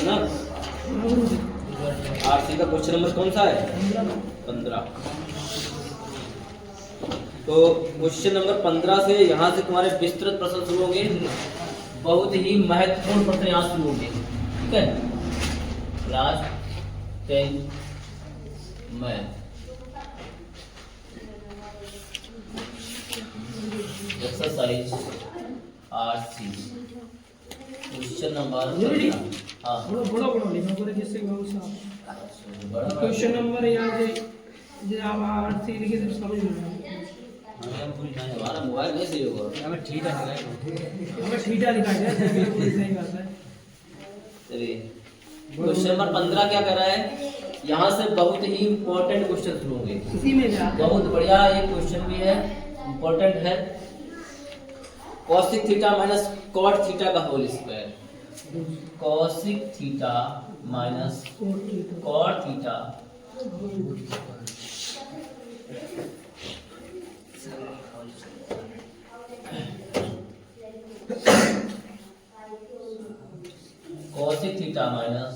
ना। आरसी का question number कौन सा है? 15। तो क्वेश्चन नंबर 15 से यहाँ से तुम्हारे विस्तृत प्रश्न शुरू होंगे, बहुत ही महत्वपूर्ण प्रश्न यहाँ शुरू होंगे। ठीक है, class 10 math exercise RC question number 15। हाँ बड़ा लिखा पूरा जिससे क्वेश्चन नंबर यहाँ से जो आप आरसी लिखे तो समझ में हमारा मोबाइल नहीं सही होगा, हमें ठीठा लिखा है सही बात है। चलिए क्वेश्चन नंबर 15 क्या कर रहा है, यहाँ से बहुत ही इंपॉर्टेंट क्वेश्चन शुरू होंगे। इसी में बहुत बढ़िया ये क्वेश्चन भी है, इंपॉर्टेंट है। Cosec theta minus cot theta का whole square, cosec theta minus cot theta cosec theta minus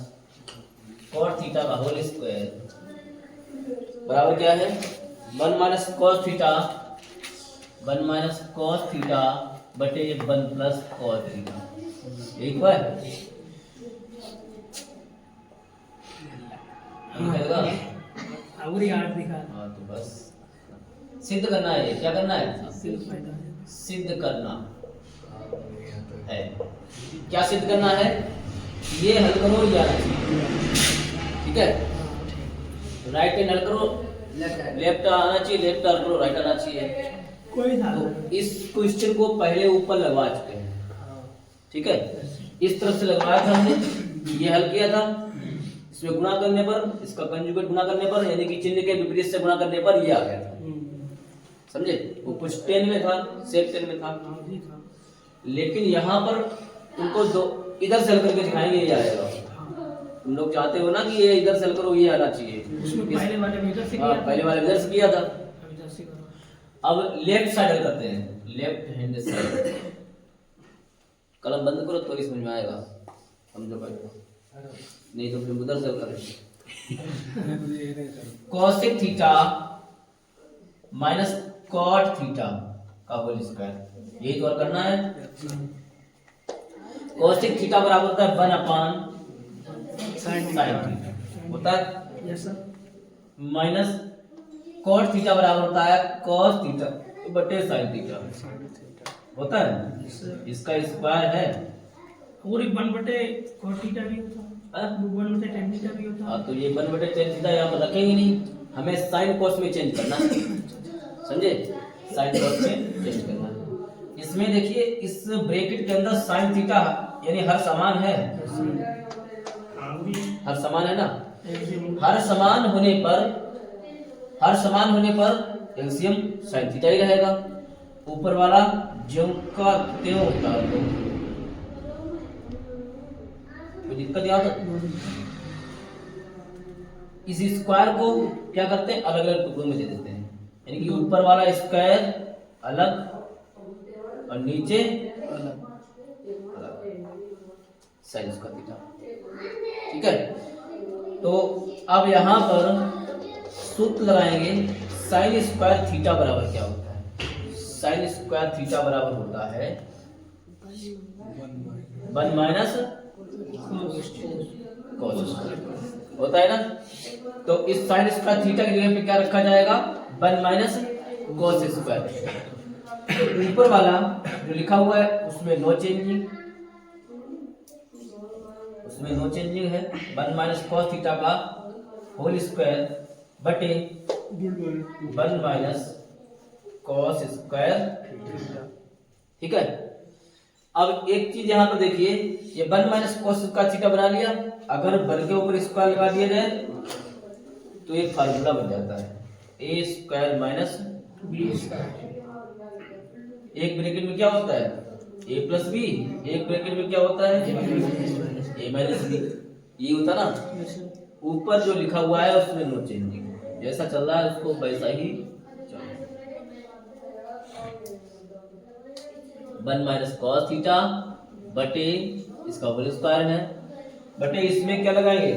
cot theta का होल स्क्वायर बराबर क्या है? 1 minus cos theta, 1 minus cos theta बटे 1 प्लस कॉस थीटा। एक बार और यार दिखा। हाँ तो बस सिद्ध करना है। क्या करना है? सिद्ध करना है। क्या सिद्ध करना है? ये हल करो या ठीक है, राइट हैंड हल करो, लेफ्ट आना चाहिए, लेफ्ट हल करो, राइट आना चाहिए। कोई था तो इस क्वेश्चन को पहले ऊपर लगवा चुके हैं। ठीक है, इस तरफ से लगवाया था हमने, ये हल किया था। इसमें गुणा करने पर, इसका कंजुगेट गुणा करने पर, यानी कि चिन्ह के विपरीत से गुणा करने पर ये आ गया था। समझे? वो कुछ 10 में था, सेट 10 में था, लेकिन यहाँ पर तुमको दो इधर से हल करके दिखाएंगे, ये आएगा। तुम लोग चाहते हो ना कि ये इधर से हल करो, ये आना चाहिए। पहले वाले में इधर से हाँ, पहले वाले इधर से किया था। इधर से करो। अब लेफ्ट साइड करते हैं, लेफ्ट हैंड साइड। कलम बंद करो तो समझ में आएगा, समझो पहले, नहीं तो फिर उधर से करेंगे। Cosec theta minus cot theta का होल स्क्वायर, यही तो करना है। कॉसिक थीटा बराबर होता है 1 साइन थीटा होता है, yes sir. Minus cot theta बराबर होता है कॉस थीटा बटे साइन थीटा होता है। इसका स्क्वायर है, और एक 1 बटे cot थीटा भी होता है, 1 बटे tan थीटा भी होता है। हाँ तो ये 1 बटे tan थीटा यहाँ पर रखेंगे नहीं, हमें साइन कॉस में चेंज करना है। समझे? साइन कॉस में चेंज करना है। इसमें देखिए, इस ब्रैकेट के अंदर साइन थीटा यानी हर समान है, हर समान है ना। हर समान पर एलसीएम साइन थीटा ही रहेगा। ऊपर वाला ज्यों का त्यों उतार दो, कोई दिक्कत याद है? इस स्क्वायर को क्या करते हैं, अलग अलग टुकड़ों में दे देते हैं, यानी कि ऊपर वाला स्क्वायर अलग और नीचे अलग साइन का थीटा। ठीक है, तो अब यहां पर सूत्र लगाएंगे। साइन स्क्वायर थीटा बराबर क्या होता है? साइन स्क्वायर थीटा बराबर होता है 1 माइनस कॉस स्क्वायर होता है ना। तो इस साइन स्क्वायर थीटा की जगह पे क्या रखा जाएगा? 1 माइनस कॉस स्क्वायर। ऊपर वाला जो लिखा हुआ है उसमें नो चेंजिंग, उसमें नो चेंजिंग है। 1 माइनस कॉस थीटा का होल स्क्वायर बटे 1 माइनस कॉस स्क्वायर। ठीक है, अब एक चीज यहाँ पर देखिए, ये 1 माइनस कॉस का थीटा बना लिया। अगर वन के ऊपर स्क्वायर लगा दिया जाए तो एक फार्मूला बन जाता है, ए स्क्वायर माइनस बी स्क्वायर। एक ब्रैकेट में क्या होता है? ए प्लस बी। एक ब्रैकेट में क्या होता है? ए माइनस बी। ये होता ना। ऊपर जो लिखा हुआ है उसमें नो चेंजिंग, जैसा चल रहा है उसको वैसा ही चलो। 1 माइनस कॉस थीटा बटे इसका होल स्क्वायर है बटे इसमें क्या लगाएंगे,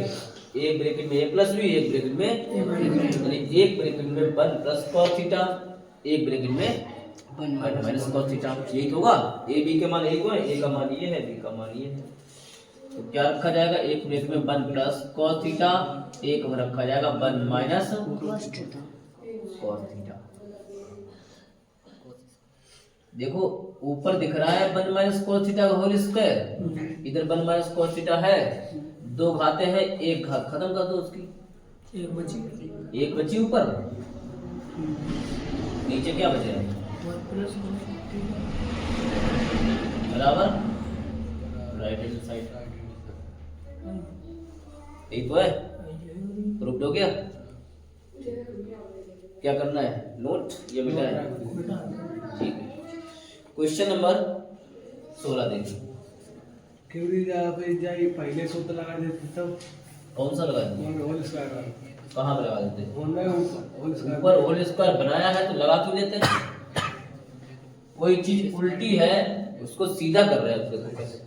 एक ब्रैकेट में a प्लस बी, एक ब्रैकेट में यानी एक ब्रैकेट में 1 प्लस कॉस थीटा, एक ब्रैकेट में 1 माइनस कॉस थीटा। यही तो होगा, ए बी के मान एक हो, ए का मान ये है, बी का मान ये है। तो क्या रखा जाएगा, एक ब्रैकेट में 1 प्लस कॉस थीटा, एक में रखा जाएगा 1 माइनस कॉस थीटा। देखो ऊपर दिख रहा है 1 माइनस कॉस थीटा का होल स्क्वायर, इधर 1 माइनस कॉस थीटा है, दो घाते हैं, एक घात खत्म कर दो उसकी, एक बची ऊपर, नीचे क्या बचे बराबर राइट हैंड साइड। यही तो है, प्रूफ हो गया। क्या करना है, नोट ये मिला है, ठीक है। क्वेश्चन नंबर 16 देखिए। पहले सूत्र लगा देते तब कौन सा लगा देते, होल स्क्वायर कहाँ पे लगा देते, होल स्क्वायर ऊपर होल स्क्वायर बनाया है तो लगा क्यों देते हैं। कोई चीज उल्टी है उसको सीधा कर रहे हैं, उसको कैसे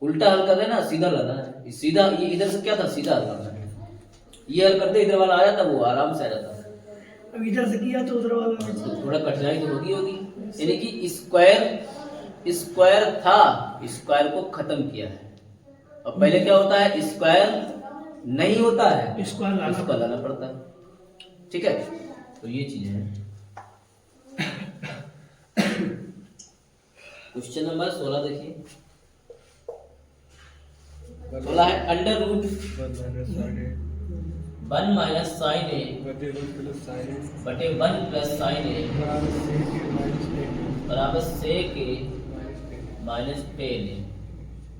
उल्टा हल कर रहे हैं ना, सीधा लाना है, सीधा ये इधर से क्या था, सीधा हल करना है, ये हल करते इधर वाला आ जाता, वो आराम से आ जाता। अब इधर से किया तो उधर वाला तो थोड़ा कठिनाई तो होगी, यानी कि स्क्वायर था, स्क्वायर को खत्म किया है। और पहले क्या होता है, स्क्वायर नहीं होता है, स्क्वायर लाना पड़ता है, ठीक है। तो ये चीज है। क्वेश्चन नंबर 16 देखिए। 16 है अंडर रूट 1 माइनस साइन ए बटे 1 प्लस साइन ए बराबर सेक ए माइनस टेन ए।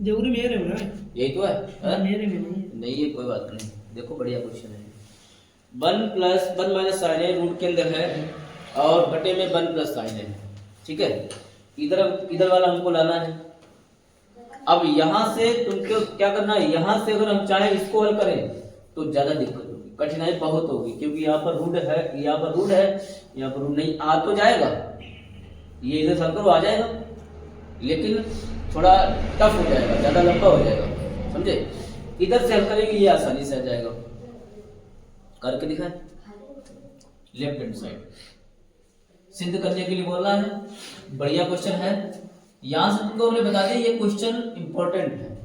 जरूरी मेरे में है, यही तो है, मेरे में नहीं नहीं है, कोई बात नहीं। देखो बढ़िया क्वेश्चन है। 1 माइनस साइन ए रूट के अंदर है और बटे में 1 प्लस साइन है, ठीक है। इधर वाला हमको लाना है। अब यहाँ से तुमको क्या करना है, यहाँ से अगर हम चाहे इसको हल करें तो ज्यादा दिक्कत होगी, कठिनाई बहुत होगी, क्योंकि यहाँ पर रूट है, यहाँ पर रूट है, यहाँ पर रूट नहीं, आ तो जाएगा, ये इधर हल करो आ जाएगा, लेकिन थोड़ा टफ हो जाएगा, ज्यादा लंबा हो जाएगा, समझे। इधर से हल करेंगे ये आसानी से आ जाएगा। करके दिखाएं, लेफ्ट हैंड साइड सिद्ध करने के लिए बोल रहा है। बढ़िया क्वेश्चन है, यहां से तुमको हमने बता दिया ये क्वेश्चन इंपॉर्टेंट है,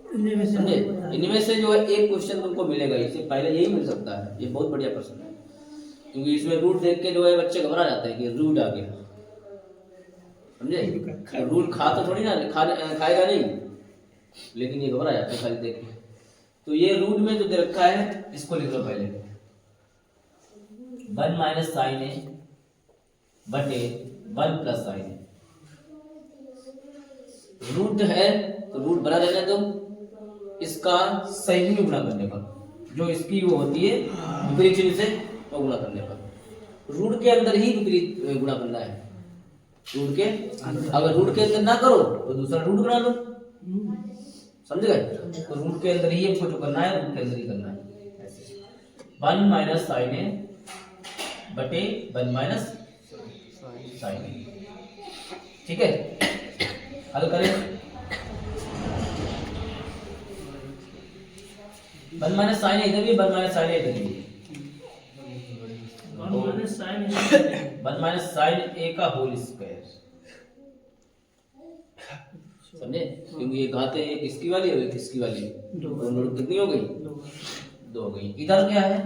समझे। इनमें से जो है एक क्वेश्चन तुमको मिलेगा, इससे पहले यही मिल सकता है, ये बहुत बढ़िया प्रश्न है, क्योंकि इसमें रूट देख के जो है बच्चे घबरा जाते हैं कि रूट आ गया, समझे। रूट खा तो थोड़ी ना खाएगा नहीं, लेकिन ये घबरा जाता है खाली देख के। तो ये रूट में जो दे रखा है इसको लिख लो पहले, 1 माइनस साइन ए बटे 1 प्लस साइन ए। रूट है तो रूट बना रहने दो, इसका सही में गुणा करने पर, जो इसकी वो होती है विपरीत चिन्ह से, वो गुणा करने पर। रूट के अंदर ही विपरीत गुणा करना है, रूट के अगर रूट के अंदर ना करो तो दूसरा रूट बना लो, समझ गए। तो रूट के अंदर ही हमको जो करना है, रूट के अंदर ही करना है। 1 माइनस साइन ए बटे 1 माइनस साइन ए, ठीक है। हल करें, 1 माइनस साइन ए इधर भी, 1 माइनस साइन ए इधर भी, 1 माइनस साइन ए का होल स्क्वायर, समझे। क्योंकि ये घाते हैं, एक इसकी वाली और एक इसकी वाली, दोनों कितनी हो गई, 2 हो गई। इधर क्या है,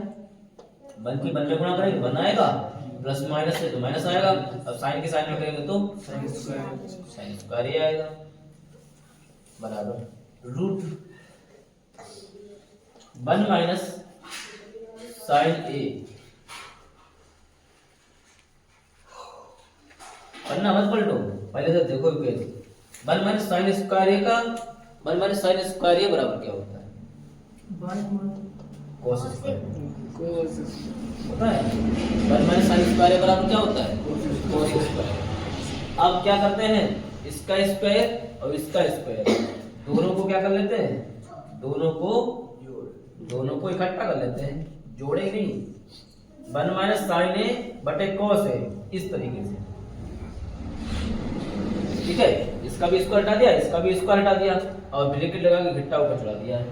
1 की 1 में गुणा करेंगे 1 आएगा, प्लस माइनस से तो माइनस आएगा, अब साइन के साइन में करेंगे तो साइन स्क्वायर ही आएगा, बराबर रूट 1 माइनस साइन ए। पन्ना मत पलटो, पहले से देखो कैसे। 1 माइनस साइन स्क्वायर ए का 1 माइनस साइन स्क्वायर ए बराबर क्या होता है, कोस स्क्वायर होता है। 1 माइनस साइन स्क्वायर ए बराबर क्या होता है, कोस स्क्वायर। अब क्या करते हैं, इसका स्क्वायर और इसका स्क्वायर दोनों को क्या कर लेते हैं, दोनों को इकट्ठा कर लेते हैं, जोड़े नहीं। 1 माइनस साइन ए बटे कॉस ए, इस तरीके से, ठीक है। इसका भी स्क्वायर हटा दिया, इसका भी स्क्वायर हटा दिया और ब्रैकेट लगा के घट्टा ऊपर चढ़ा दिया है।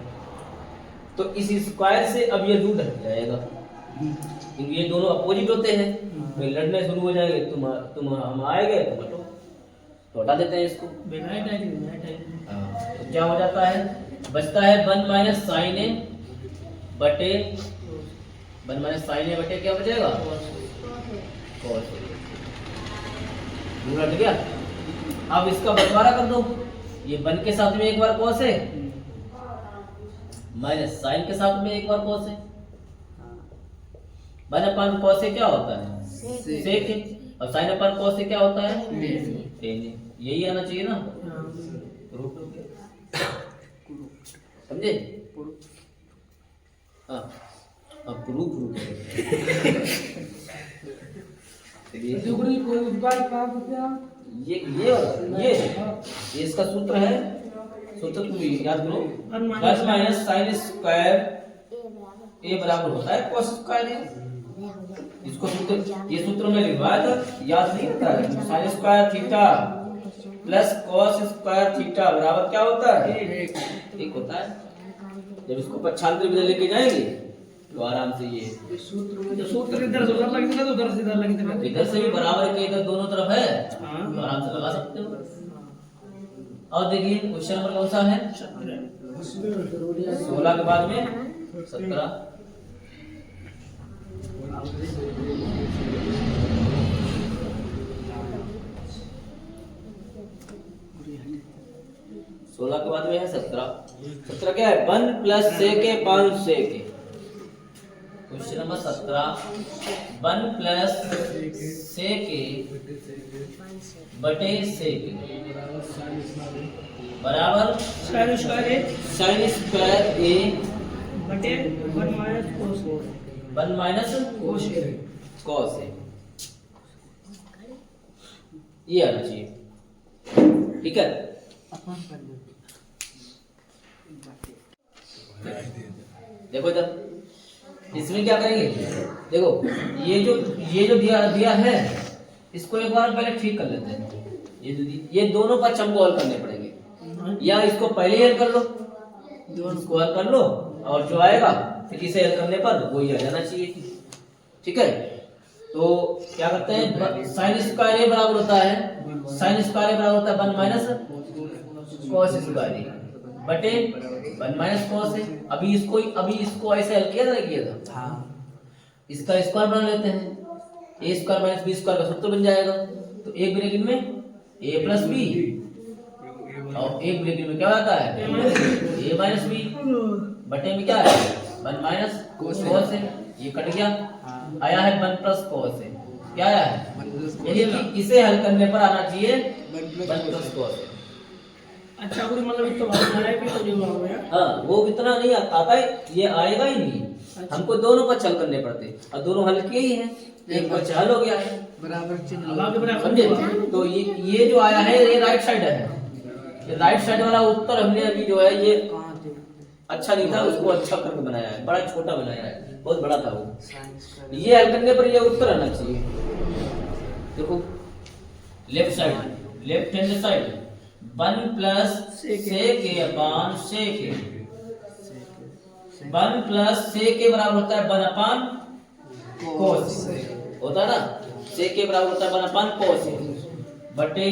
तो इस स्क्वायर से अब ये रूट हट जाएगा, क्योंकि ये दोनों अपोजिट होते हैं, तो लड़ने शुरू हो जाएंगे, तुम हम आए गए तुम हटो, तो हटा देते हैं इसको। तो क्या हो जाता है, बचता है 1 माइनस साइन ए बटे 1 माइनस साइन ए बटे क्या बचेगा, कॉस ए। रूट हट गया। अब इसका बंटवारा कर दो, ये 1 के साथ में एक बार कॉस है माइनस साइन के साथ में एक बार कॉस है। 1 अपन कॉस से क्या होता है, सेक है, और साइन अपन कॉस से क्या होता है, टेन है। यही आना चाहिए ना, रूट हो गया, समझे? हाँ, अब प्रूफ ये इसका सूत्र है, सूत्र तुम याद करो, 1 माइनस साइन स्क्वायर ए बराबर होता है कॉस स्क्वायर ए। इसको सूत्र, ये सूत्र में लिखवाया था, याद नहीं होता है, sine square theta plus cos square theta बराबर क्या होता है, एक होता है। जब इसको पक्षांतर में लेके जाएंगे तो आराम से ये सूत्र इधर से उधर लगी ना, तो उधर से इधर लगी ना, इधर से भी बराबर के इधर दोनों तरफ है, तो आराम से लगा सकते हो। और देखिए क्वेश्चन नंबर कौन सा है, 16 के बाद में 17। सोलह के बाद में है 17 क्या है, 1 प्लस सेक ए 5 सेक ए। क्वेश्चन नंबर 17, 1 प्लस सेक ए बटे सेक ए बराबर साइन स्क्वायर ए साइन स्क्वायर ए बटे 1 minus cos 1 minus cos A. Cos A, ये आना चाहिए, ठीक है। देखो इधर इसमें क्या करेंगे, देखो ये जो दिया है, इसको एक बार पहले ठीक कर लेते हैं। ये दोनों का हमको हल करने पड़ेंगे, या इसको पहले हल कर लो, इसको हल कर लो, और जो आएगा फिर इसे हल करने पर वही आ जाना चाहिए, ठीक है। तो क्या करते हैं, साइन स्क्वायर ए बराबर होता है, साइन स्क्वायर ए बराबर होता है 1 माइनस कॉस स्क्वायर ए बटे 1 माइनस कॉस है। अभी इसको ऐसे हल किया था, इसका स्क्वायर बना लेते हैं, ए स्क्वायर माइनस बी स्क्वायर का सूत्र बन जाएगा। तो एक ब्रैकेट में ए प्लस बी और एक ब्रैकेट में क्या आता है, ए माइनस बी बटे में क्या है 1 माइनस कॉस है, ये कट गया, आया है 1 प्लस कॉस है, क्या आया है, यानी इसे हल करने पर आना चाहिए 1 प्लस कॉस है। अच्छा गुरु मतलब इतना भाग है कि तो जो हो गया, हाँ वो इतना नहीं आता है, ये आएगा ही नहीं, हमको दोनों पर हल करने पड़ते हैं, और दोनों हल किए ही हैं, एक पर हल हो गया है बराबर, समझे? तो ये जो आया है ये राइट साइड है, ये राइट साइड वाला उत्तर हमने अभी जो है ये अच्छा नहीं था, उसको अच्छा करके बनाया है, बड़ा छोटा बनाया है, बहुत बड़ा था वो। ये हल करने पर ये उत्तर आना चाहिए। देखो left side, left hand side 1 plus sec A अपान sec A, 1 plus sec A बराबर होता है 1 अपान कोस, होता है ना, सेक ए बराबर होता है 1 अपान कोस बटे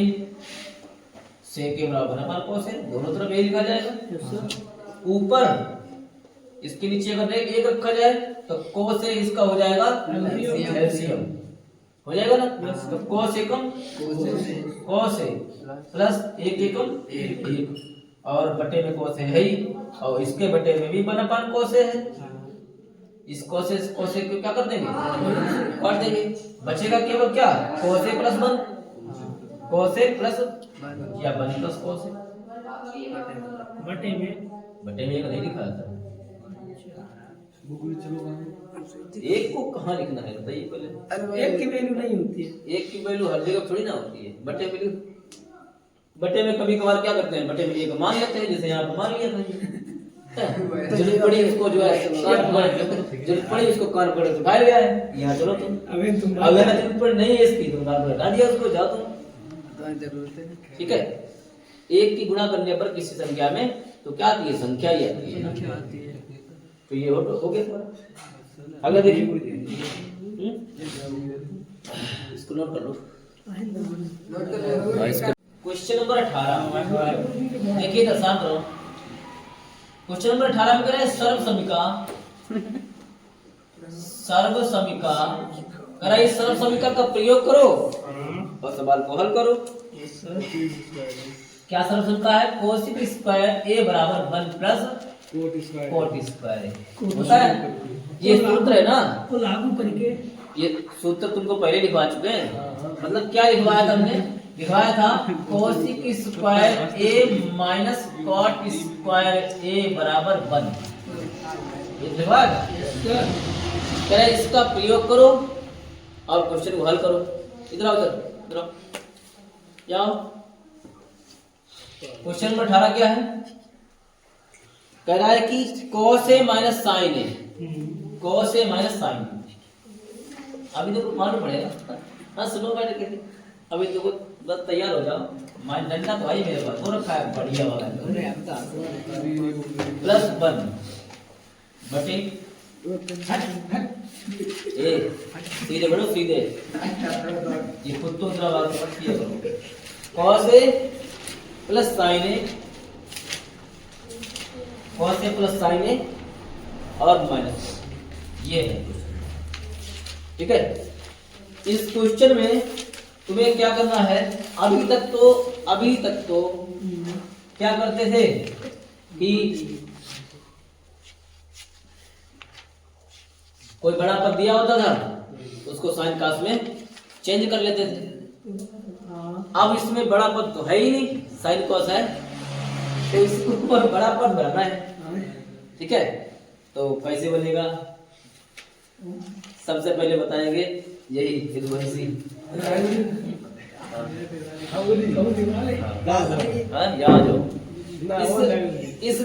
सेक ए बराबर 1 अपान कोस है, दोनों तरफ यही लिखा जाएगा। ऊपर इसके नीचे अगर एक रखा जाए तो कोस ए इसका हो जाएगा एलसीएम, हो जाएगा ना, तो कोस एकम कोस ए प्लस एक एकम एक, और बटे में कोस है ही, और इसके बटे में भी 1 अपान कोस है। इस कोस को क्या कर देंगे, काट देंगे, बचेगा केवल क्या, कोस ए प्लस 1, कोस ए प्लस या 1 प्लस कोस ए, बटे में नहीं लिखा था, एक को कहाँ लिखना है बताइए पहले, एक की वैल्यू नहीं होती है, एक की वैल्यू हर जगह थोड़ी ना होती है, बटे में कभी कभार क्या करते हैं, बटे में एक मान लेते हैं, जैसे यहाँ पर मान लिया था, जरूरत पड़ी इसको जो है जरूरत पड़ी इसको कान पड़े तो उठा लिया है, यहाँ चलो तुम अगर जरूरत पड़ी नहीं है इसकी, तुम कान पर हटा दिया उसको, जाओ तुम, ठीक है। एक की गुणा करने पर किसी संख्या में तो क्या आती है, संख्या ही आती है ना। तो ये हो गया तुम्हारा। अगला देखिए, इसको नोट कर लो। क्वेश्चन नंबर 18 देखिए, दर्शान करो। क्वेश्चन नंबर 18 में कह रहे हैं सर्व समीका करा, इस सर्व समीका का प्रयोग करो और सवाल को हल करो। क्या सर्व समीका है? कोशिक स्क्वायर ए बराबर 1 प्लस कोट स्क्वायर होता है। ये सूत्र है ना, को लागू करके ये सूत्र तुमको पहले लिखवा चुके हैं। मतलब क्या लिखवाया था हमने? लिखवाया था cosec square A minus cot square ए बराबर 1। ये लिखवाया था। कह रहे इसका प्रयोग करो और क्वेश्चन को हल करो। इधर आओ, इधर आओ, जाओ। क्वेश्चन नंबर 18 क्या है? कह रहा है कि cos ए माइनस साइन ए, cos ए माइनस साइन। अभी तो मालूम पड़ेगा। हाँ सुनो बैठ के, अभी तो बस तैयार हो जाओ। माइंड डंडा तो आई मेरे पास, वो रखा है बढ़िया वाला प्लस 1 बटे ए, सीधे बढ़ो सीधे, ये खुद तो उतना बात किया करो। cos ए प्लस साइन ए, cos ए प्लस साइन ए और माइनस, ये है क्वेश्चन। ठीक है, इस क्वेश्चन में तुम्हें क्या करना है? अभी तक तो क्या करते थे कि कोई बड़ा पद दिया होता था उसको साइन कास में चेंज कर लेते थे। अब इसमें बड़ा पद तो है ही नहीं, साइन कॉस है, तो इसको ऊपर बड़ा पद बनाना है। ठीक है, तो कैसे बनेगा सबसे पहले बताएंगे, यही विद्वांसी। यहाँ जो इस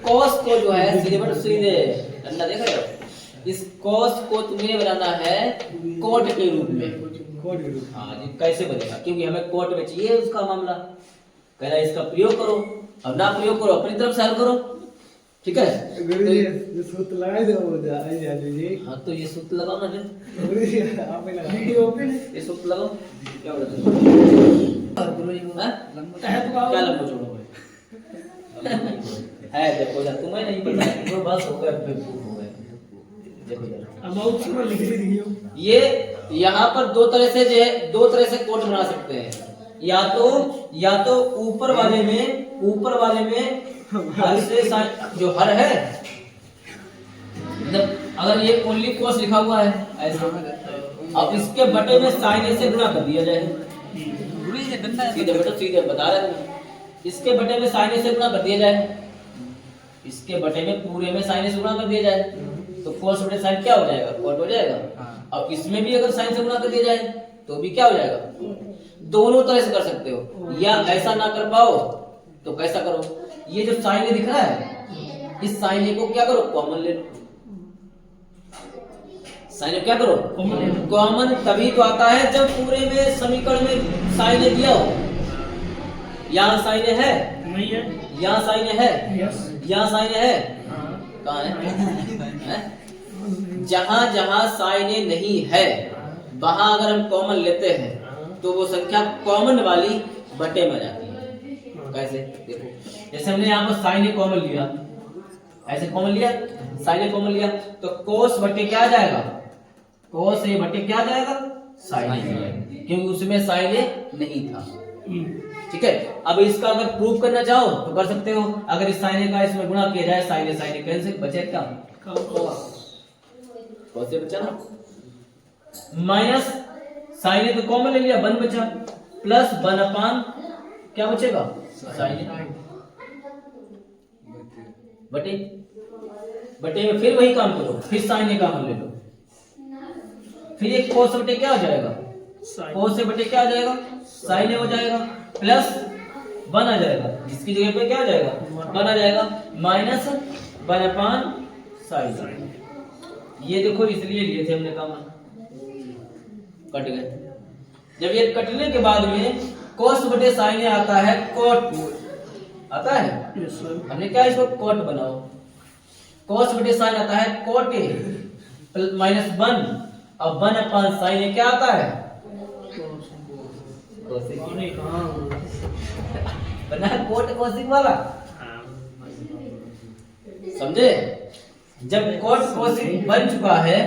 कॉस को जो है सीधे अंदर देख रहे हो, इस कॉस को तुम्हें बनाना है कोट के रूप में। हाँ जी, कैसे बनेगा? क्योंकि हमें कोट में चाहिए उसका मामला। कह रहा है इसका प्रयोग करो, अब ना प्रयोग करो अपनी तरफ से हल करो। ठीक है, ये सूत्र लगा दो जी। हाँ तो ये सूत्र लगाओ ना, आप ही लगा। ये सूत्र लगाओ। क्या बोलते हैं? क्या लंबो चौड़ो है? देखो यार, तुम्हें नहीं पता, तो बस हो गया, बेवकूफ हो गए। देखो यार, अब आउट से लिख भी दियो। ये यहाँ पर दो तरह से कोट बना सकते हैं। या तो ऊपर वाले में हर से जो हर है, मतलब अगर ये ओनली कोस लिखा हुआ है ऐसा, अब इसके बटे में साइन से गुणा कर दिया जाए। सीधे बेटा सीधे बता रहे हैं, इसके बटे में साइन से गुणा कर दिया जाए, इसके बटे में पूरे में साइन से गुणा कर दिया जाए, तो कोस बटे साइन क्या हो जाएगा? कोट हो जाएगा। अब इसमें भी अगर साइन से गुणा कर दिया जाए तो भी क्या हो जाएगा? दोनों तरह से कर सकते हो, या ऐसा ना कर पाओ तो कैसा करो, ये जो साइन दिख रहा है, इस साइन को क्या करो? कॉमन ले लो। साइन क्या करो? कॉमन तभी तो आता है जब पूरे में समीकरण में साइन दिया हो। यहाँ साइन है, नहीं है, यहाँ साइन है, यस, यहाँ साइन है, कहाँ है? जहां जहां साइन नहीं है वहां अगर हम कॉमन लेते हैं तो वो संख्या कॉमन वाली बटे में जाती है। कैसे? देखो, जैसे हमने यहाँ पर साइन कॉमन लिया, ऐसे कॉमन लिया, साइन कॉमन लिया, तो कोस बटे क्या आ जाएगा? कोस ए बटे क्या आ जाएगा? साइन, क्योंकि उसमें साइन नहीं था। ठीक है, अब इसका अगर प्रूव करना चाहो तो कर सकते हो। अगर इस साइन का इसमें गुणा किया जाए, साइन कैंसिल, बचे क्या? कोस ए बचा ना, माइनस साइन तो कॉमन ले लिया, 1 बचा, प्लस 1 अपान क्या बचेगा? साइन बटे में फिर वही काम करो, फिर साइन कॉमन ले लो, फिर एक कोस बटे क्या हो जाएगा? कोस से बटे क्या आ जाएगा? साइन हो जाएगा, प्लस 1 आ जाएगा, जिसकी जगह पे क्या आ जाएगा? 1 आ जाएगा, माइनस 1 अपान साइन। ये देखो इसलिए लिए थे हमने कॉमन, कट गए। जब ये कटने के बाद में cos बटे sin में आता है cot, आता है। Yes sir. हमने क्या इसको cot बनाओ, cos बटे sin आता है cot a माइनस 1 और 1 अपॉन sin में क्या आता है cosec, अरे हाँ बना है cot cosec वाला, समझे। जब cot cosec बन चुका है,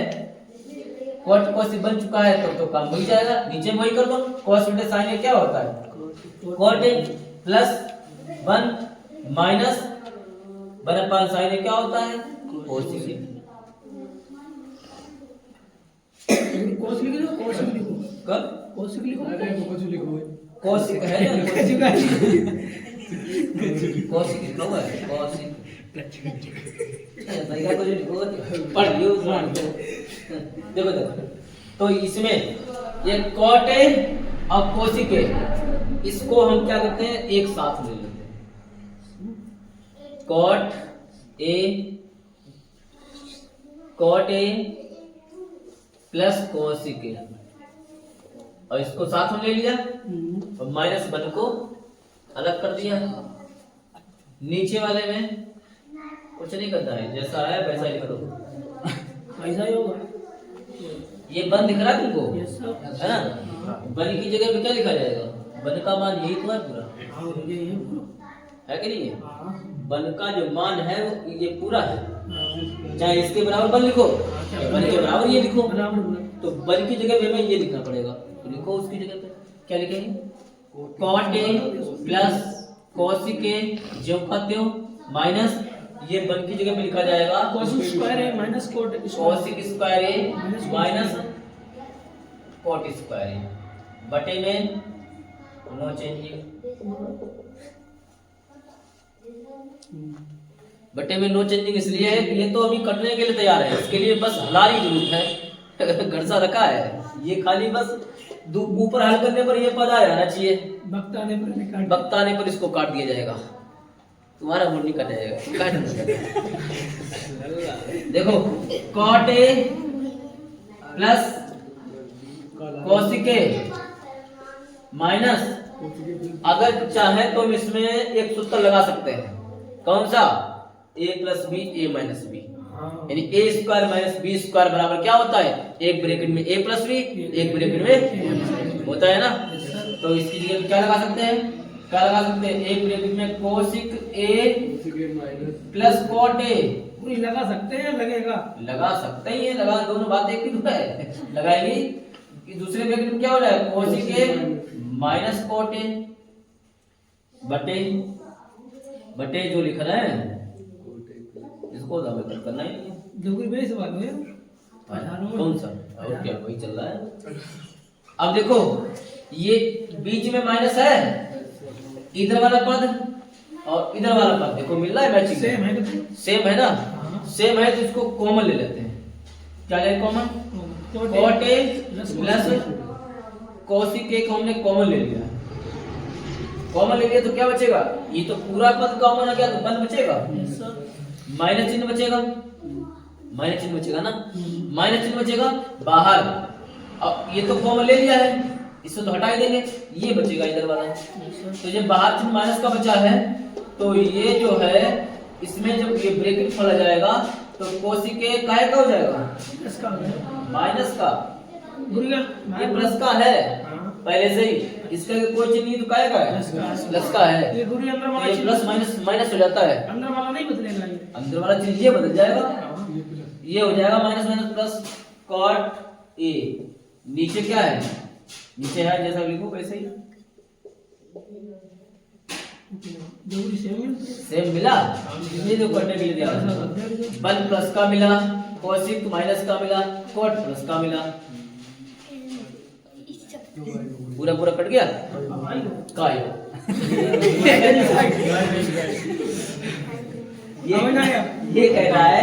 cot cosec बन चुका है तो काम हो ही जाएगा। नीचे वही कर दो, cos बटे sin में क्या होता है cot a plus 1 minus 1 upon sin में क्या होता है cosec a। कोस लिख लो, कोस लिखो, कब कोस लिखो, अरे कुछ लिखो cosec है ना, कुछ cosec लिखा हुआ है cosec, तरीका कुछ लिखो पढ़ लियो मान लो। देखो देखो तो इसमें ये cot a और cosec a, इसको हम क्या करते हैं एक साथ ले लेते हैं, cot a plus cosec a, और इसको साथ में ले लिया और माइनस 1 को अलग कर दिया। नीचे वाले में कुछ नहीं करना है, जैसा है वैसा लिख दो, ऐसा ही होगा। ये 1 दिख रहा है तुमको, यस सर। है ना। 1 की जगह पे क्या लिखा जाएगा, 1 का मान यही तो है पूरा, हाँ ये है कि नहीं है। हाँ 1 का जो मान है वो ये पूरा है, हाँ, चाहे इसके बराबर 1 लिखो, 1 के बराबर ये लिखो, बराबर बराबर। तो 1 की जगह पे हमें ये लिखना पड़ेगा, तो लिखो उसकी जगह पे क्या लिखेंगे cot a plus cosec a जो कहते हो माइनस ये 1 की जगह पे लिखा जाएगा कोस स्क्वायर है minus cot cosec square a minus cot square a बटे में नो चेंजिंग, बटे में नो चेंजिंग इसलिए है कि ये तो अभी कटने के लिए तैयार है, इसके लिए बस हलारी जरूरत है। गड़सा रखा है, ये खाली बस ऊपर हल करने पर ये पद आ जाना चाहिए, वक्त आने पर निकाल वक्त आने पर इसको काट दिया जाएगा, तुम्हारा मुंह नहीं कट जाएगा, काट नहीं। देखो cot a plus cosec a minus, अगर चाहे तो हम इसमें एक सूत्र लगा सकते हैं, कौन सा a plus B a minus B, यानी a square minus B square बराबर क्या होता है, एक ब्रैकेट में a प्लस बी एक ब्रैकेट में होता है ना। तो इसकी जगह पे क्या लगा सकते हैं, क्या लगा सकते हैं, एक ब्रैकेट में cosec a plus cot a, पूरी लगा सकते हैं, लगेगा लगा सकते ही है, लगा दोनों बातें एक ही तो है, लगाएंगे कि दूसरे ब्रैकेट में क्या हो जाएगा cosec a minus cot a बटे बटे जो लिख रहे हैं इसको दावे करना ही नहीं है। जो कोई बेस सवाल है कौन सा और क्या वही चल रहा है। अब देखो ये बीच में माइनस है, इधर वाला पद और इधर वाला पद देखो मिल रहा है मैचिंग, सेम है कि सेम है ना, हाँ। सेम है तो इसको कॉमन ले लेते हैं, क्या ले common cot a plus cosec a को हमने कॉमन ले लिया, कॉमन ले लिया तो क्या बचेगा, ये तो पूरा पद कॉमन आ गया तो पद बचेगा, माइनस चिन्ह बचेगा, माइनस चिन्ह बचेगा ना, माइनस चिन्ह बचेगा बाहर, अब ये तो कॉमन ले लिया है इसको तो हटा ही देंगे, ये बचेगा इधर वाला, तो जब बाहर चिन्ह माइनस का बचा है तो ये जो है इसमें जब ये ब्रैकेट खोला जाएगा तो cosec a काहे का हो जाएगा, इसका माइनस का, गुरुगा ये प्लस का है हाँ। पहले से ही, इसका कोई चिन्ह नहीं तो काहे का है, प्लस का है, ये गुरु अंदर तो वाला ये प्लस माइनस माइनस हो जाता है, अंदर वाला नहीं बदलेगा ये। अंदर वाला चीज ये बदल जाएगा, ये हो जाएगा minus minus plus cot a, नीचे क्या है, नीचे है जैसा लिखो वैसे ही जोड़ी सेम मिला, ये जो करने के लिए दिया वन प्लस का मिला, cosec माइनस का मिला, cot प्लस का मिला, पूरा पूरा कट गया का ये कह रहा है,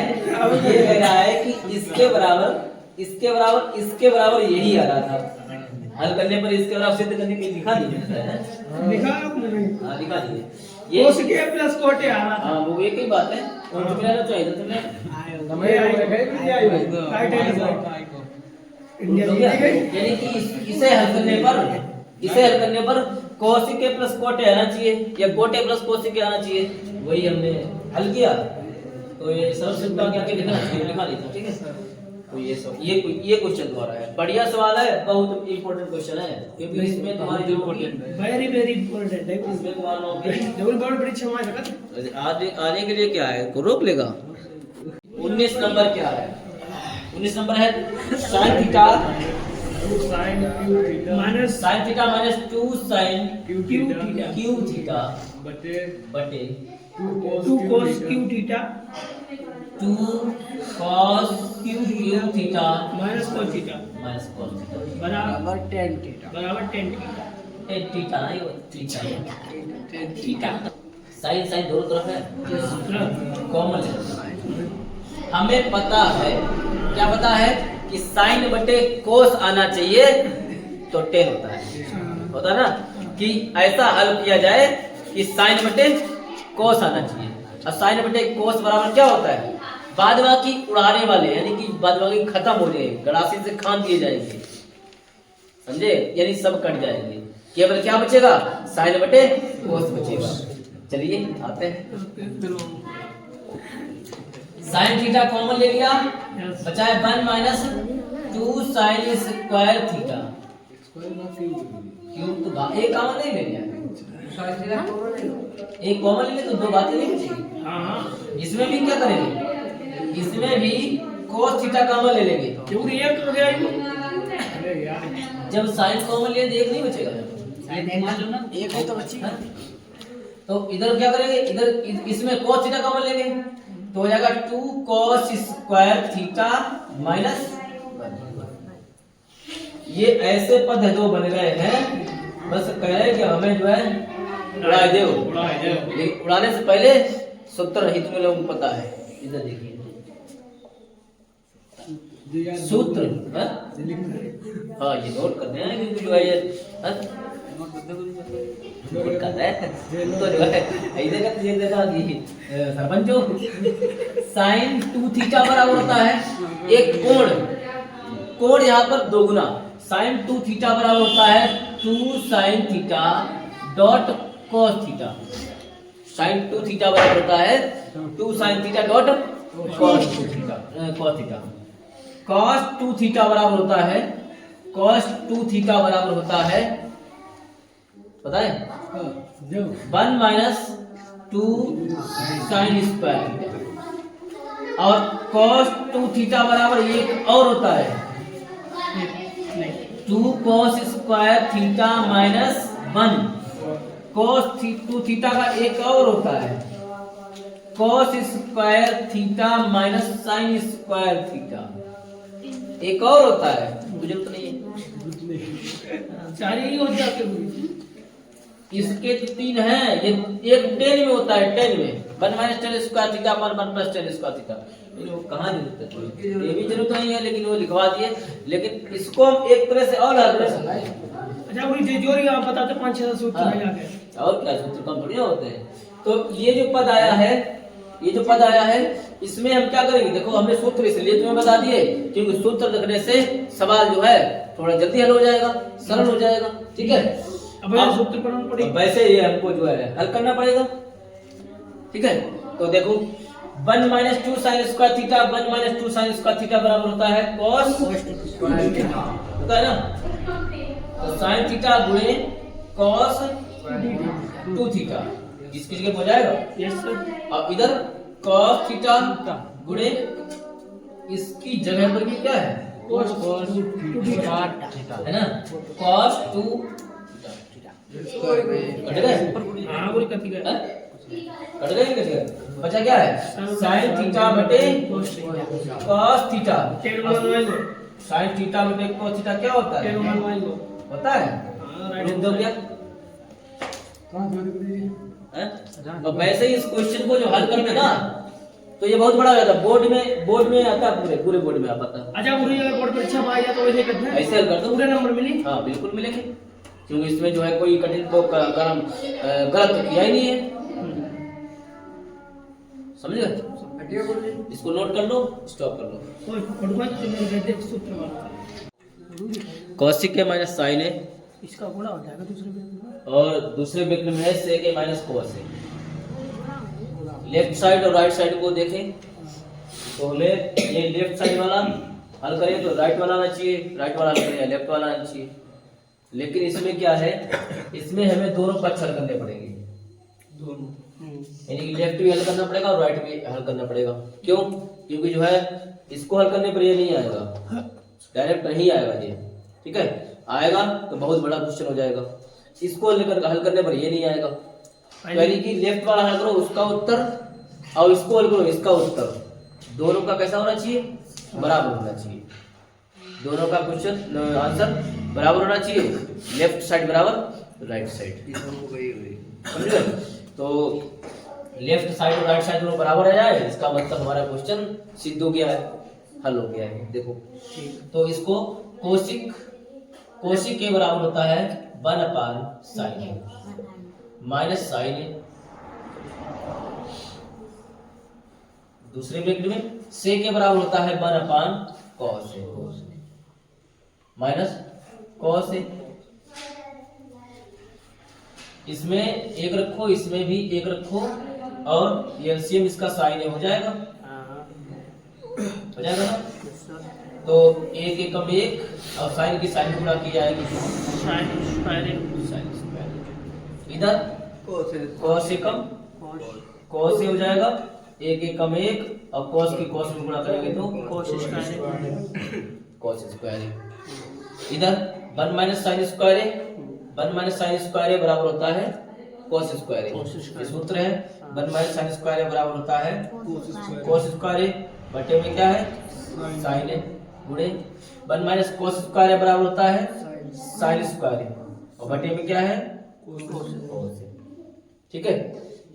ये कह रहा है कि इसके बराबर यही आ रहा था, हल करने पर इसके बराबर सिद्ध करने के लिए दिखा दीजिए, लिखा आपने नहीं, हाँ दिखा दीजिए, ये cos के प्लस cot आ रहा था। हाँ वो एक ही बात है, कौन सा मिलाना चाहिए था तुमने, राइट हैंड इंडिया यानी कि इसे हल करने पर cosec A plus cot A आना चाहिए या कोट ए प्लस कोसिक ए आना चाहिए, वही हमने हल किया। तो ये सरल सूत्र क्या क्या लिखना चाहिए, लिखा लेता, ठीक है। तो ये क्वेश्चन द्वारा है, बढ़िया सवाल है, बहुत इंपॉर्टेंट क्वेश्चन है, क्योंकि इसमें तुम्हारी जो वेरी वेरी इंपॉर्टेंट है। इसमें तुम्हारा नौकरी डबल बोर्ड परीक्षा में आएगा। आने के लिए क्या है, को रोक लेगा। 19 नंबर क्या है, 19 नंबर है sin theta minus sin theta minus 2 sin q theta बटे 2 cos q theta 2 cos q theta minus cos theta minus cos theta बराबर tan थीटा बराबर tan थीटा। tan थीटा नहीं, वो थीटा थीटा sin sin दोनों तरफ है, common है। हमें पता है, क्या पता है कि साइन बटे कोस आना चाहिए तो टेन होता है ना, कि ऐसा हल किया जाए कि साइन बटे कोस आना चाहिए। और साइन बटे कोस बराबर क्या होता है, बाद बाकी उड़ाने वाले, यानी कि बाद बाकी खत्म हो जाएंगे, गड़ासी से खान दिए जाएंगे, समझे, यानी सब कट जाएंगे, केवल क्या बचेगा, साइन बटे कोस बचेगा। चलिए आते हैं, साइन थीटा कॉमन ले लिया, बचा है 1 माइनस 2 साइन स्क्वायर थीटा, क्यों तो एक कॉमन नहीं ले लिया, एक कॉमन ले ले तो दो बातें नहीं बचेगी। हां इसमें भी क्या करेंगे, इसमें भी cos थीटा कॉमन ले लेंगे, क्यों रिएक्ट हो गया ये। अरे यार जब साइन कॉमन ले तो एक नहीं बचेगा, एक है तो बची। तो इधर क्या करेंगे, इधर इसमें cos थीटा कॉमन लेंगे तो हो जाएगा 2 cos स्क्वायर थीटा माइनस 1। ये ऐसे पद दो बन गए हैं, बस कह रहे हैं कि हमें जो है उड़ा दो, लेकिन उड़ाने से पहले सूत्र रही तुम्हें लोगों को पता है। इधर देखिए सूत्र, हाँ ये नोट करने हैं, क्योंकि जो है ये नोट करना है तो जो है ऐसे करते हैं, देखा कि सरपंचों साइन 2 थीटा बराबर होता है एक कोण यहाँ पर दोगुना, साइन 2 थीटा बराबर होता है 2 sine theta dot cos theta, sine 2 theta बराबर होता है 2 sine theta dot cos theta, cos 2 theta बराबर होता है, कॉस 2 थीटा बराबर होता है, पता है 1 माइनस 2 साइन स्क्वायर थीटा, और कॉस 2 थीटा बराबर एक और होता है 2 cos square theta minus 1, cos 2 theta का एक और होता है cos square theta minus sine square theta, एक और होता है, मुझे तो नहीं है, चार ही हो जाते हैं। इसके 3 हैं, ये एक 10 में होता है, 10 में 1 minus 10 square theta 1 plus 10 square theta, कहाँ जरूरत है, ये भी जरूरत नहीं है, लेकिन वो लिखवा दिए। लेकिन इसको हम एक तरह से और हल कर सकते हैं। अच्छा वही जो ही आप बताते 5-6 सूत्र में जाके, और क्या सूत्र कम थोड़ी होते हैं। तो ये जो पद आया है, ये जो पद आया है, इसमें हम क्या करेंगे, देखो हमने सूत्र इसलिए तुम्हें बता दिए क्योंकि सूत्र रखने से सवाल जो है थोड़ा जल्दी हल हो जाएगा, सरल हो जाएगा, ठीक है। अब सूत्र बनाना पड़ेगा, वैसे ये हमको जो है हल करना पड़ेगा, ठीक है। तो देखो 1 minus 2 sine square theta 1 minus 2 sine square theta बराबर होता है cos होता है ना, तो साइन थीटा गुणे cos 2 थीटा इसकी जगह हो जाएगा, यस सर। अब इधर cos थीटा गुणे इसकी जगह पर भी क्या है cos है ना, cos 2 कट गए, हां बोल कथी गए, कट गए, कट गए, बचा क्या है साइन थीटा बटे cos थीटा, साइन थीटा बटे cos थीटा क्या होता है, होता है, लिख दो क्या है? और वैसे ही इस क्वेश्चन को जो हल करते ना तो ये बहुत बड़ा हो जाता है, बोर्ड में आता है, पूरे बोर्ड में आता है। अच्छा पूरी अगर बोर्ड परीक्षा में आ गया तो वैसे करते हैं, ऐसे हल कर दो, पूरे नंबर मिले, हाँ बिल्कुल मिलेंगे, क्योंकि इसमें जो है कोई कठिन को गलत किया ही नहीं है, समझ गए। इसको नोट कर लो, स्टॉप कर लो। कोई सूत्र मारो, कॉसिक है माइनस साइन है इसका गुणा हो जाएगा दूसरे व्यक्ति में। और दूसरे व्यक्ति में है सेक ए minus cos A. Left side और राइट साइड को देखें तो हमें ये लेफ्ट साइड वाला हल करें तो राइट वाला आना चाहिए, राइट वाला हल करें लेफ्ट वाला आना चाहिए। लेकिन इसमें क्या है, इसमें हमें दोनों पक्ष हल करने पड़ेंगे, दोनों। यानी कि लेफ्ट भी हल करना पड़ेगा और राइट भी हल करना पड़ेगा। क्यों? क्योंकि जो है इसको हल करने पर ये नहीं आएगा, डायरेक्ट नहीं आएगा ये, ठीक है। आएगा तो बहुत बड़ा क्वेश्चन हो जाएगा, इसको हल करने पर ये नहीं आएगा। यानी कि लेफ्ट वाला हल करो उसका उत्तर और इसको हल करो इसका उत्तर, दोनों का कैसा होना चाहिए, बराबर होना चाहिए। दोनों का क्वेश्चन आंसर बराबर होना चाहिए, लेफ्ट साइड बराबर राइट साइड, समझ गए? तो लेफ्ट साइड और राइट साइड दोनों बराबर आ जाए, इसका मतलब हमारा क्वेश्चन सिद्ध हो गया है, हल हो गया है। देखो तो इसको कोशिक के बराबर होता है 1/sin माइनस साइन ए। दूसरे ब्रैकेट में से के बराबर होता है 1/cos ए माइनस cos ए। इसमें एक रखो, इसमें भी एक रखो और एलसीएम इसका साइन ए हो जाएगा, हो जाएगा ना। तो एक एकम एक और साइन की साइन गुणा की जाएगी इधर cos एकम cos ए हो जाएगा, एक एकम एक और cos की cos में गुणा करेंगे तो cos स्क्वायर ए। इधर 1 माइनस साइन स्क्वायर ए, 1 माइनस साइन स्क्वायर ए बराबर होता है cos स्क्वायर ए। ये सूत्र है 1 माइनस साइन स्क्वायर ए बराबर होता है cos स्क्वायर ए बटे में क्या है साइन ए गुणे 1 माइनस cos स्क्वायर ए बराबर होता है साइन स्क्वायर ए और बटे में क्या है cos ए। ठीक है,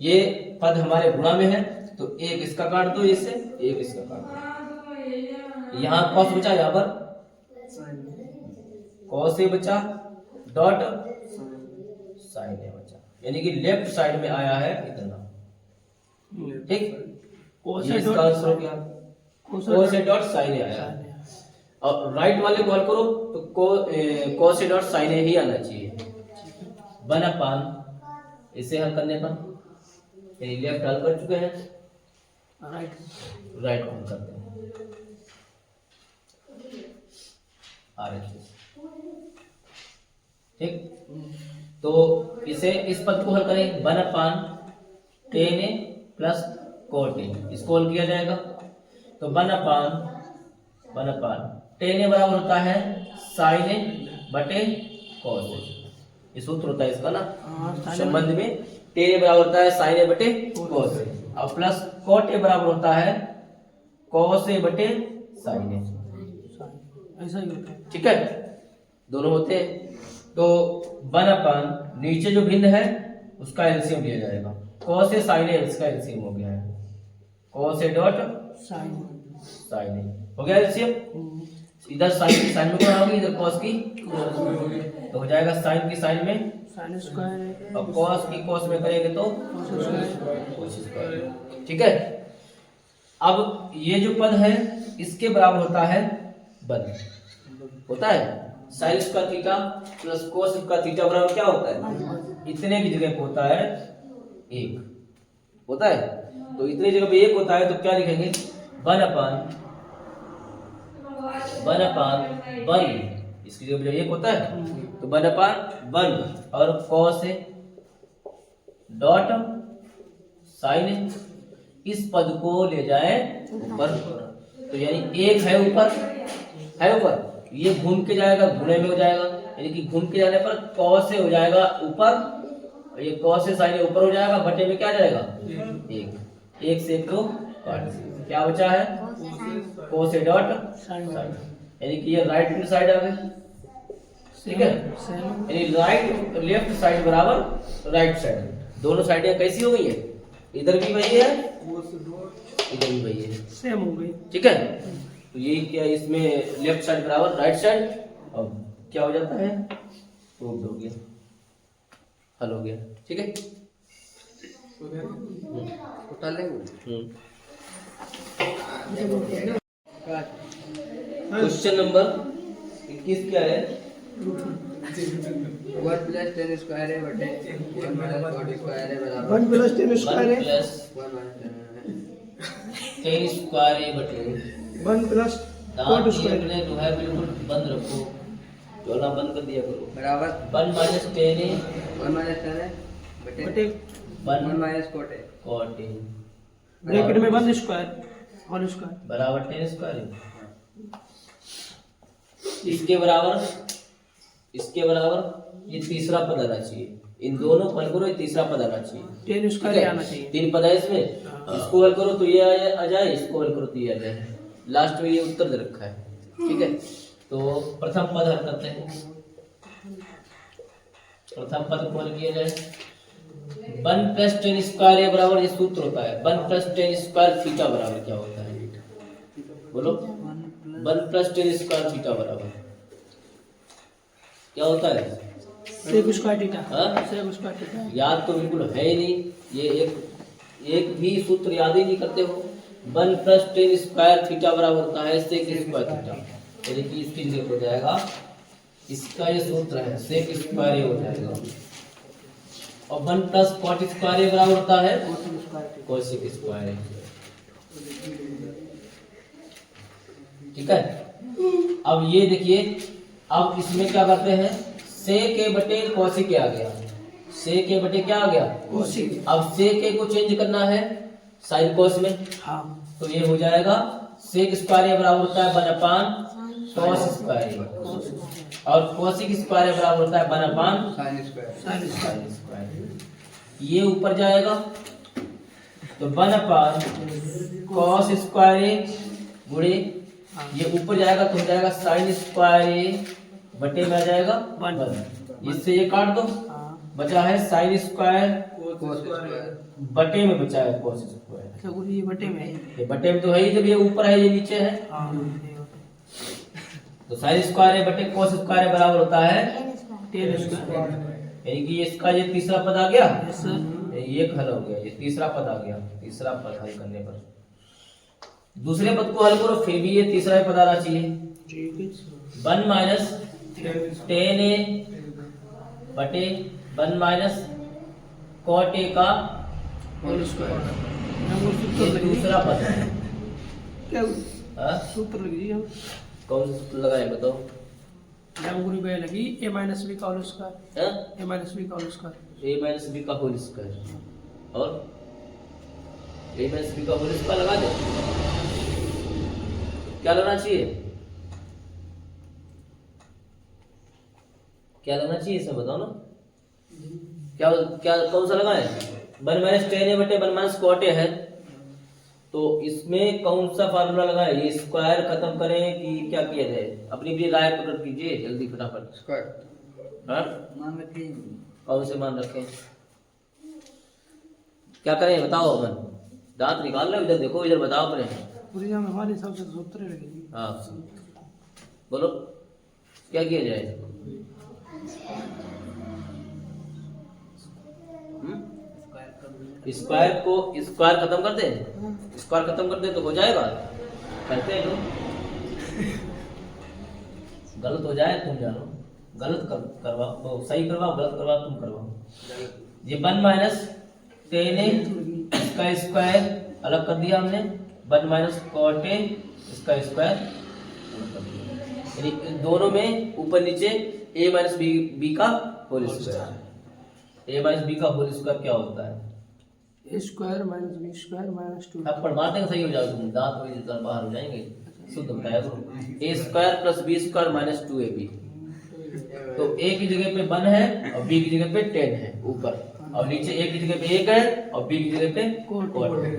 ये पद हमारे गुणा में है तो एक इसका काट दो, इससे एक इसका काट दो। यहाँ cos बचा, यहाँ पर cos ए बचा डॉट साइन ए बचा, यानी कि लेफ्ट साइड में आया है इतना। ठीक, ये इसका आंसर हो गया, cos ए डॉट साइन ए आया। और राइट वाले को हल करो तो cos ए डॉट साइन ए ही आना चाहिए 1/, इसे हल करने पर यानी लेफ्ट हल कर चुके हैं, राइट को हल करते हैं ठीक। तो इसे इस पद को हल करें 1/tan ए प्लस cot ए, इसको हल किया जाएगा तो 1/tan ए बराबर होता है sin ए बटे cos ए। ये सूत्र होता है इसका ना संबंध में, tan ए बराबर होता है sin ए बटे cos ए और प्लस cot ए बराबर होता है cos ए बटे sin ए। ऐसा ही होता है, ठीक है, दोनों होते हैं। तो 1/, नीचे जो भिन्न है उसका एलसीएम लिया जाएगा, cos ए sin ए इसका एलसीएम हो गया है cos ए डॉट sin ए हो गया एलसीएम। इधर sin की साइन में क्या होगी, इधर cos की तो हो जाएगा sin की साइन में साइन स्क्वायर और cos की cos में करेंगे तो cos स्क्वायर। ठीक है, अब ये जो पद है इसके बराबर होता है 1 होता है sin square theta plus cos square theta बराबर क्या होता है, इतने की जगह पे होता है 1 होता है। तो इतनी जगह पे 1 होता है तो क्या लिखेंगे 1/1, इसकी जगह पे 1 होता है तो 1/1 और cos ए डॉट sin ए, इस पद को ले जाए ऊपर तो यानी 1 है ऊपर, ये घूम के जाएगा गुणे में हो जाएगा, यानी कि घूम के जाने पर cos से हो जाएगा ऊपर और ये cos से sin ऊपर हो जाएगा, बटे में क्या जाएगा 1 से 1 को काट, क्या बचा है cos से डॉट sin, यानी कि ये राइट हैंड साइड आ गई। ठीक है, यानी राइट लेफ्ट साइड बराबर राइट साइड, दोनों साइडें कैसी हो गई है, इधर भी वही है इधर भी वही है, सेम हो गई। ठीक है, तो यही क्या इसमें लेफ्ट साइड बराबर राइट साइड, अब क्या हो जाता है प्रूव्ड हो गया, हल हो गया। ठीक है, क्वेश्चन नंबर 21 क्या है, 1 प्लस टेन स्क्वायर है बटे 1 माइनस कॉट स्क्वायर है बराबर 1 प्लस 10 वन स्क्वायर है प्लस 1 माइनस 10 स्क्वायर है बटे 1 प्लस दांत कॉट ये स्क्वायर अपने जो है बिल्कुल बंद रखो, चोला बंद कर दिया करो। बराबर 1 माइनस 10 है 1 माइनस 10 है बटे बटे 1 1 माइनस कॉट है कॉट है ब्रैकेट में 1 स्क्वायर होल स्क्वायर बराबर 10 स्क्वायर है। इसके बराबर ये तीसरा पद आना चाहिए, इन दोनों को हल करो, ये तीसरा पद आना चाहिए। 10 ठीक स्क्वायर है? आना चाहिए। 3 पद है इसमें, इसको हल करो तो ये आ जाए, इसको हल करो तो ये आ जाए, लास्ट में ये उत्तर दे रखा है। ठीक है, तो प्रथम पद हल करते हैं। प्रथम पद को हल किया जाए 1 प्लस 10 स्क्वायर है बराबर, ये सूत्र होता है 1 प्लस 10 स्क्वायर थीटा बराबर क्या होता है, बोलो 1 प्लस 10 स्क्वायर थीटा बराबर क्या होता है? सेक स्क्वायर थीटा हाँ? सेक स्क्वायर थीटा याद तो बिल्कुल है ही नहीं, ये एक भी सूत्र याद ही नहीं करते हो। 1 प्लस 10 स्क्वायर थीटा बराबर होता है सेक स्क्वायर थीटा, यानी कि इसकी जगह हो जाएगा, इसका ये सूत्र है सेक स्क्वायर हो जाएगा, और 1 प्लस कॉट स्क्वायर बराबर होता है कोसेक स्क्वायर। ठीक है, अब ये देखिए, अब इसमें क्या करते हैं, सेक ए बटे कोसेक आ गया, सेक ए बटे क्या आ गया कोसेक। अब सेक ए को चेंज करना है साइन कोस में, हाँ तो ये हो जाएगा सेक स्क्वायर बराबर होता है 1/cos स्क्वायर, और कोसेक स्क्वायर बराबर होता है 1/sin साइन स्क्वायर स्क्वायर। ये ऊपर जाएगा तो 1/cos स्क्वायर गुणे ये ऊपर जाएगा तो हो जाएगा साइन स्क्वायर बटे में आ जाएगा 1, इससे ये काट दो, हाँ बचा है साइन स्क्वायर कोस स्क्वायर बटे में बचा है cos स्क्वायर। अच्छा वो ये बटे में है। ये बटे में तो है ही, जब ये ऊपर है ये नीचे है, हाँ तो साइन स्क्वायर बटे cos स्क्वायर बराबर होता है 10 स्क्वायर यानी कि इसका ये तीसरा पद आ गया, यस सर। ये हल हो गया, ये तीसरा पद आ गया। तीसरा पद हल करने पर दूसरे पद को हल करो, फिर भी ये तीसरा ही पद आना चाहिए। ठीक है 1 माइनस 10a बटे 1 माइनस कॉट ए का होल स्क्वायर हम वो सूत्र ये लग जी दूसरा पद है। क्या हाँ? सूत्र लग जी हम कौन सा सूत्र लगाए बताओ? हम गुरु पे लगी a माइनस b का होल स्क्वायर हाँ? a माइनस b का whole square A minus B का होल स्क्वायर, और ए माइनस बी का होल स्क्वायर लगा दे, क्या लगना चाहिए, क्या लगना चाहिए इसे बताओ ना, क्या क्या कौन सा लगाए? 1 माइनस 10 बटे 1 माइनस कॉट है, तो इसमें कौन सा फार्मूला लगाए, ये स्क्वायर खत्म करें कि क्या किया जाए, अपनी भी राय प्रकट कीजिए जल्दी फटाफट। स्क्वायर हाँ? मान रखिए कौन से मान रखें, क्या करें बताओ? अमन दांत निकाल लो, इधर देखो, इधर बताओ अपने। पूरी हम हमारे हिसाब से सूत्र लगेगी। हाँ बोलो क्या किया जाए? स्क्वायर को स्क्वायर खत्म कर दे, स्क्वायर खत्म कर दे तो हो जाएगा, करते हैं तो गलत हो जाए तुम जानो, करवाओ तो सही करवाओ, गलत करवाओ तुम करवाओ। ये 1 माइनस 10 इसका स्क्वायर अलग कर दिया हमने, 1 माइनस कॉट ए इसका स्क्वायर अलग कर दिया, यानी दोनों में ऊपर नीचे a माइनस बी का whole square. a minus B का होल स्क्वायर क्या होता है? a square minus b square minus 2 थप्पड़ मारते सही हो जाओगे तुम, दांत वही बाहर हो जाएंगे, शुद्ध बताया करो। A square plus B square minus 2ab, तो a की जगह पे 1 है और b की जगह पे 10 है ऊपर, और नीचे a की जगह पे 1 है और b की जगह पे कॉट है।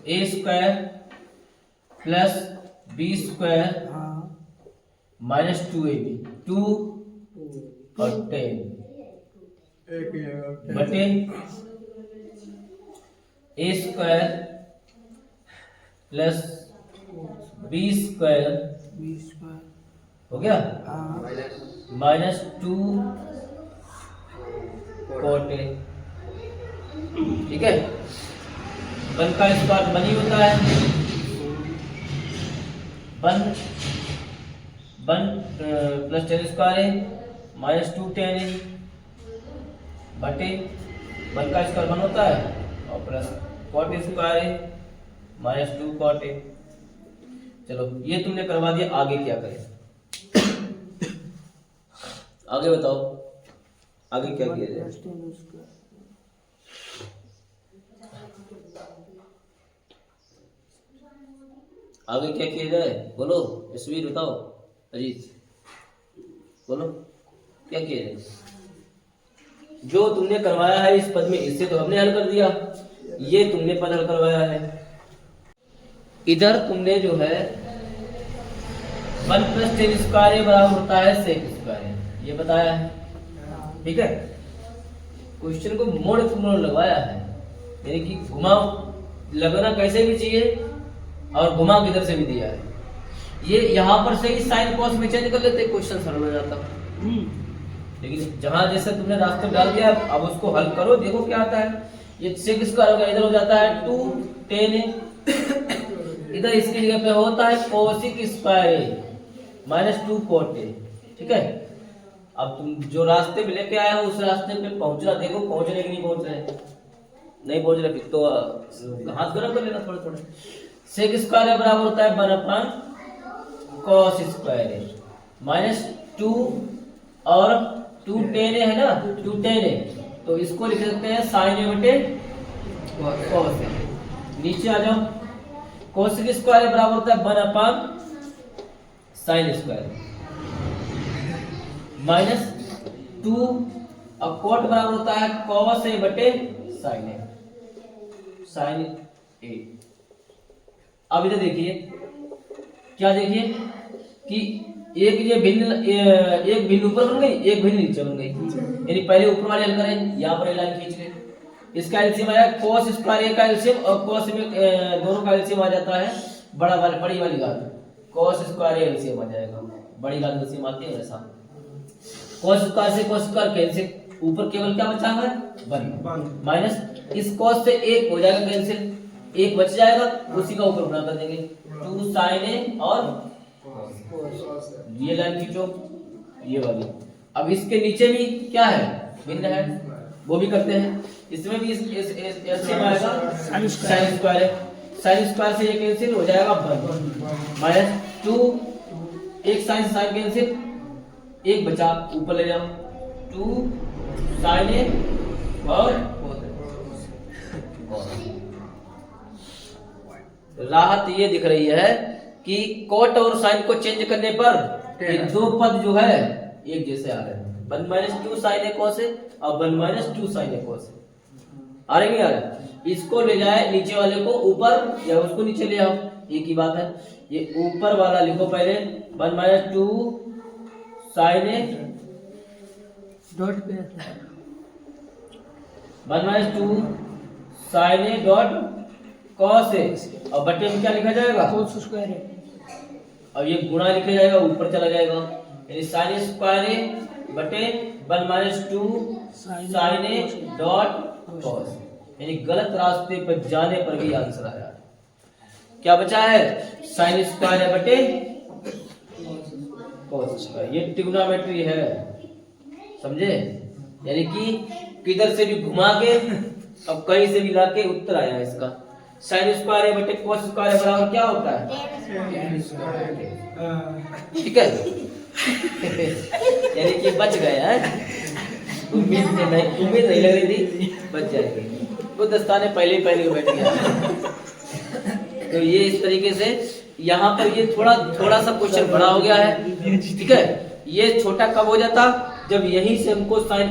a square plus b square हाँ माइनस 2ab, 2 और 10 बटे a square plus b square b square हो गया हाँ माइनस 2 कॉट ए। ठीक है, 1 का स्क्वायर 1 ही होता है, 1 प्लस 10 स्क्वायर है माइनस 2 10 है, बटे 1 का स्क्वायर 1 होता है और plus cot square A minus 2 cot A. चलो ये तुमने करवा दिया, आगे क्या करें? आगे बताओ, आगे क्या किया जाए? आगे क्या किया जाए बोलो, यशवीर बताओ, अजीत बोलो क्या किया जाए? जो तुमने करवाया है इस पद में, इससे तो हमने हल कर दिया, ये तुमने पद हल करवाया है। इधर तुमने जो है 1 + 10 स्क्वायर बराबर होता है sec स्क्वायर, ये बताया है। ठीक है, क्वेश्चन को मोड़ लगवाया है, यानी कि घुमाव लगना कैसे भी चाहिए और घुमा किधर से भी दिया है। ये यहाँ पर से ही साइन कॉस में चेंज कर लेते, क्वेश्चन सरल हो जाता। लेकिन जहां जैसे तुमने रास्ते डाल दिया, अब उसको हल करो, देखो क्या आता है। ये sec स्क्वायर होगा, इधर हो जाता है 2 tan a, इधर इसकी जगह पे होता है cosec square a minus 2 cot a। ठीक है, अब तुम जो रास्ते में लेके आए हो उस रास्ते पे पहुंचना, देखो पहुंच रहे कि नहीं पहुंच रहे। नहीं पहुंच रहे फिर तो हाथ गरम कर लेना थोड़ा थोड़ा। sec स्क्वायर बराबर होता है 1/cos स्क्वायर a माइनस 2 और 2 tan a है ना, 2 tan a, तो इसको लिख सकते हैं sin a बटे cos a। नीचे आ जाओ, cosec स्क्वायर बराबर होता है 1/sin स्क्वायर माइनस 2 और cot बराबर होता है cos a बटे sin a। अब इधर देखिए क्या, देखिए कि एक ये भिन्न एक भिन्न ऊपर बन गई, एक भिन्न नीचे बन गई। यानी पहले ऊपर वाले हल करें, यहाँ पर लाइन खींच ले, इसका एलसीएम आया cos स्क्वायर a का एलसीएम और cos में दोनों का एलसीएम आ जाता है बड़ी वाली घात, cos स्क्वायर a एलसीएम आ जाएगा, बड़ी घात एलसीएम आती है वैसा। cos स्क्वायर से cos स्क्वायर कैंसिल, ऊपर केवल क्या बचा है 1 माइनस इस cos से 1 हो जाएगा कैंसिल, 1 बच जाएगा, उसी का ऊपर गुणा कर देंगे 2 sin a और ये लाइन खींचो ये वाली। अब इसके नीचे भी क्या है, भिन्न है, वो भी करते हैं। इसमें भी एलसीएम आएगा sin स्क्वायर है, sin स्क्वायर से ये कैंसिल हो जाएगा 1 माइनस 2, एक sin से sin कैंसिल, एक बचा ऊपर ले जाओ 2 sin a और राहत ये दिख रही है कि cot और sin को चेंज करने पर ये दो पद जो है एक जैसे आ रहे हैं, 1 - 2 sin a cos a और 1 - 2 sin a cos a आ रहे नहीं आ रहे। इसको ले जाए नीचे वाले को ऊपर या उसको नीचे ले आओ, एक ही बात है। ये ऊपर वाला लिखो पहले 1 - 2 sin a डॉट पे 1 - 2 sin a dot cos a और बटे में क्या लिखा जाएगा cos स्क्वायर है, अब ये गुणा लिखा जाएगा, ऊपर चला जाएगा, यानी sin स्क्वायर a बटे 1 - 2 sin a डॉट cos, यानी गलत रास्ते पर जाने पर भी आंसर आया। क्या बचा है sin स्क्वायर a बटे cos स्क्वायर, ये ट्रिग्नोमेट्री है, समझे? यानी कि किधर से भी घुमा के अब कहीं से भी लाके उत्तर आया इसका। sin स्क्वायर a बटे cos स्क्वायर बराबर क्या होता है, ठीक है। यानी कि बच गए हैं, उम्मीद नहीं लग रही थी, बच जाएंगे, वो दस्ताने पहले ही पहले बैठ गया। तो ये इस तरीके से यहाँ पर ये थोड़ा सा क्वेश्चन बड़ा हो गया है, ठीक है। ये छोटा कब हो जाता, जब यहीं से हमको साइन